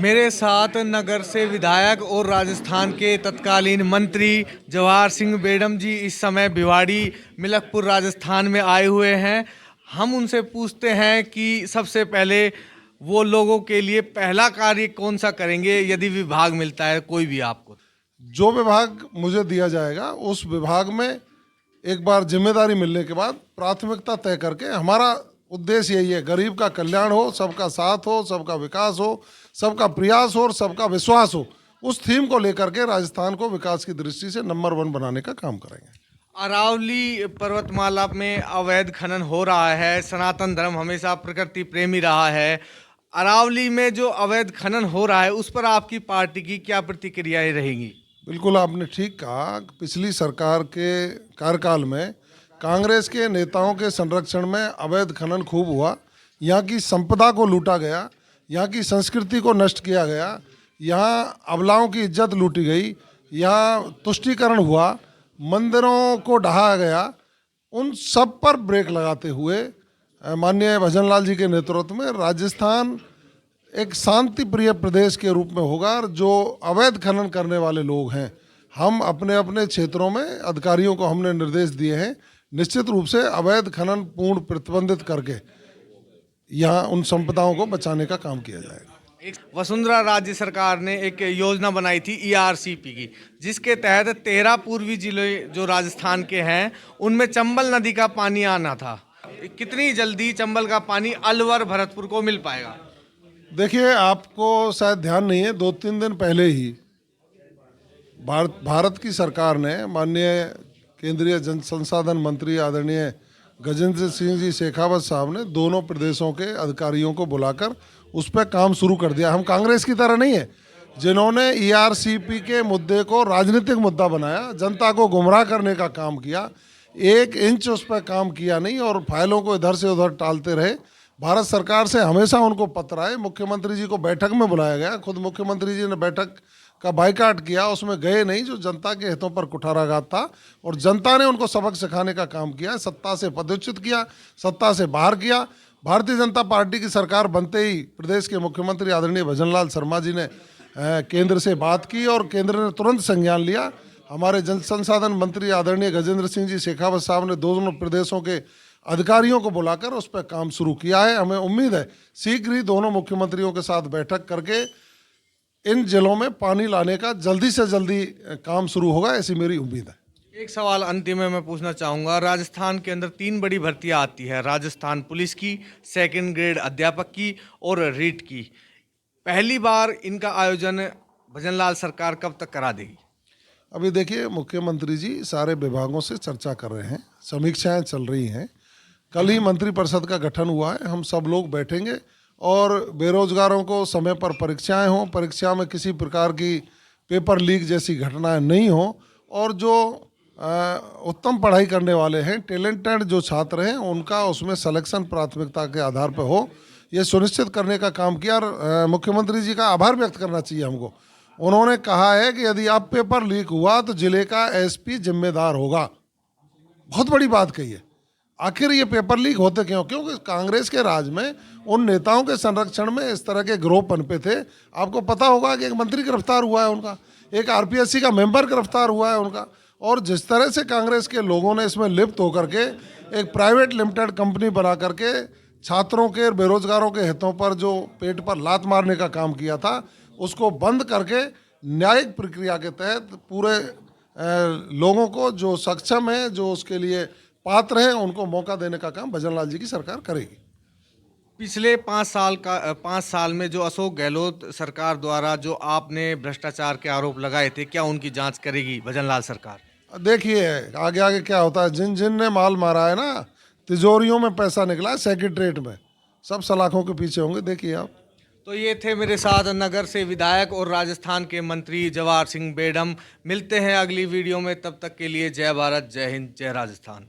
मेरे साथ नगर से विधायक और राजस्थान के तत्कालीन मंत्री जवाहर सिंह बेडम जी इस समय भिवाड़ी मिलकपुर राजस्थान में आए हुए हैं। हम उनसे पूछते हैं कि सबसे पहले वो लोगों के लिए पहला कार्य कौन सा करेंगे यदि विभाग मिलता है कोई भी आपको। जो विभाग मुझे दिया जाएगा उस विभाग में एक बार जिम्मेदारी मिलने के बाद प्राथमिकता तय करके हमारा उद्देश्य यही है, गरीब का कल्याण हो, सबका साथ हो, सबका विकास हो, सबका प्रयास हो और सबका विश्वास हो। उस थीम को लेकर के राजस्थान को विकास की दृष्टि से नंबर 1 बनाने का काम करेंगे। अरावली पर्वतमाला में अवैध खनन हो रहा है। सनातन धर्म हमेशा प्रकृति प्रेमी रहा है। अरावली में जो अवैध खनन हो रहा है उस पर आपकी पार्टी की क्या प्रतिक्रियाएं रहेंगी? बिल्कुल आपने ठीक कहा। पिछली सरकार के कार्यकाल में कांग्रेस के नेताओं के संरक्षण में अवैध खनन खूब हुआ। यहाँ की संपदा को लूटा गया, यहाँ की संस्कृति को नष्ट किया गया, यहाँ अबलाओं की इज्जत लूटी गई, यहाँ तुष्टीकरण हुआ, मंदिरों को ढहाया गया। उन सब पर ब्रेक लगाते हुए माननीय भजनलाल जी के नेतृत्व में राजस्थान एक शांति प्रिय प्रदेश के रूप में होगा। और जो अवैध खनन करने वाले लोग हैं, हम अपने अपने क्षेत्रों में अधिकारियों को हमने निर्देश दिए हैं, निश्चित रूप से अवैध खनन पूर्ण प्रतिबंधित करके यहाँ उन संपदाओं को बचाने का काम किया जाएगा। वसुंधरा राज्य सरकार ने एक योजना बनाई थी ईआरसीपी की, जिसके तहत 13 पूर्वी जिले जो राजस्थान के हैं उनमें चंबल नदी का पानी आना था। कितनी जल्दी चंबल का पानी अलवर भरतपुर को मिल पाएगा? देखिए, आपको शायद ध्यान नहीं है, 2-3 दिन पहले ही भारत की सरकार ने माननीय केंद्रीय जल संसाधन मंत्री आदरणीय गजेंद्र सिंह जी शेखावत साहब ने दोनों प्रदेशों के अधिकारियों को बुलाकर उस पर काम शुरू कर दिया। हम कांग्रेस की तरह नहीं है जिन्होंने ईआरसीपी के मुद्दे को राजनीतिक मुद्दा बनाया, जनता को गुमराह करने का काम किया। 1 इंच उस पर काम किया नहीं और फाइलों को इधर से उधर टालते रहे। भारत सरकार से हमेशा उनको पत्र आए, मुख्यमंत्री जी को बैठक में बुलाया गया, खुद मुख्यमंत्री जी ने बैठक का बाइकाट किया, उसमें गए नहीं, जो जनता के हितों पर कुठाराघात था और जनता ने उनको सबक सिखाने का काम किया। सत्ता से पदच्युत किया, सत्ता से बाहर किया। भारतीय जनता पार्टी की सरकार बनते ही प्रदेश के मुख्यमंत्री आदरणीय भजनलाल शर्मा जी ने केंद्र से बात की और केंद्र ने तुरंत संज्ञान लिया। हमारे जल संसाधन मंत्री आदरणीय गजेंद्र सिंह जी शेखावत साहब ने दोनों प्रदेशों के अधिकारियों को बुलाकर उस पर काम शुरू किया है। हमें उम्मीद है शीघ्र ही दोनों मुख्यमंत्रियों के साथ बैठक करके इन जिलों में पानी लाने का जल्दी से जल्दी काम शुरू होगा, ऐसी मेरी उम्मीद है। एक सवाल अंतिम में मैं पूछना चाहूँगा। राजस्थान के अंदर 3 बड़ी भर्तियाँ आती है, राजस्थान पुलिस की, 2nd ग्रेड अध्यापक की और रीट की। पहली बार इनका आयोजन भजनलाल सरकार कब तक करा देगी? अभी देखिए, मुख्यमंत्री जी सारे विभागों से चर्चा कर रहे हैं, समीक्षाएं चल रही हैं। कल ही मंत्रिपरिषद का गठन हुआ है, हम सब लोग बैठेंगे और बेरोजगारों को समय पर परीक्षाएं हों, परीक्षा में किसी प्रकार की पेपर लीक जैसी घटनाएं नहीं हों और जो उत्तम पढ़ाई करने वाले हैं, टैलेंटेड जो छात्र हैं, उनका उसमें सिलेक्शन प्राथमिकता के आधार पर हो, ये सुनिश्चित करने का काम किया। और मुख्यमंत्री जी का आभार व्यक्त करना चाहिए हमको। उन्होंने कहा है कि यदि अब पेपर लीक हुआ तो जिले का एसपी जिम्मेदार होगा। बहुत बड़ी बात कही है। आखिर ये पेपर लीक होते क्यों? क्योंकि कांग्रेस के राज में उन नेताओं के संरक्षण में इस तरह के गिरोह पनपे थे। आपको पता होगा कि एक मंत्री गिरफ्तार हुआ है उनका, एक आरपीएससी का मेंबर गिरफ्तार हुआ है उनका। और जिस तरह से कांग्रेस के लोगों ने इसमें लिप्त होकर के एक प्राइवेट लिमिटेड कंपनी बना करके छात्रों के, बेरोजगारों के हितों पर जो पेट पर लात मारने का काम किया था, उसको बंद करके न्यायिक प्रक्रिया के तहत पूरे लोगों को जो सक्षम है, जो उसके लिए पात्र हैं, उनको मौका देने का काम भजनलाल जी की सरकार करेगी। पिछले 5 साल में जो अशोक गहलोत सरकार द्वारा जो आपने भ्रष्टाचार के आरोप लगाए थे, क्या उनकी जांच करेगी भजनलाल सरकार? देखिए आगे आगे क्या होता है। जिन जिन ने माल मारा है ना, तिजोरियों में पैसा निकला है, सेक्रेटरीट में, सब सलाखों के पीछे होंगे, देखिए आप। तो ये थे मेरे साथ नगर से विधायक और राजस्थान के मंत्री जवाहर सिंह बेडम। मिलते हैं अगली वीडियो में, तब तक के लिए जय भारत, जय हिंद, जय राजस्थान।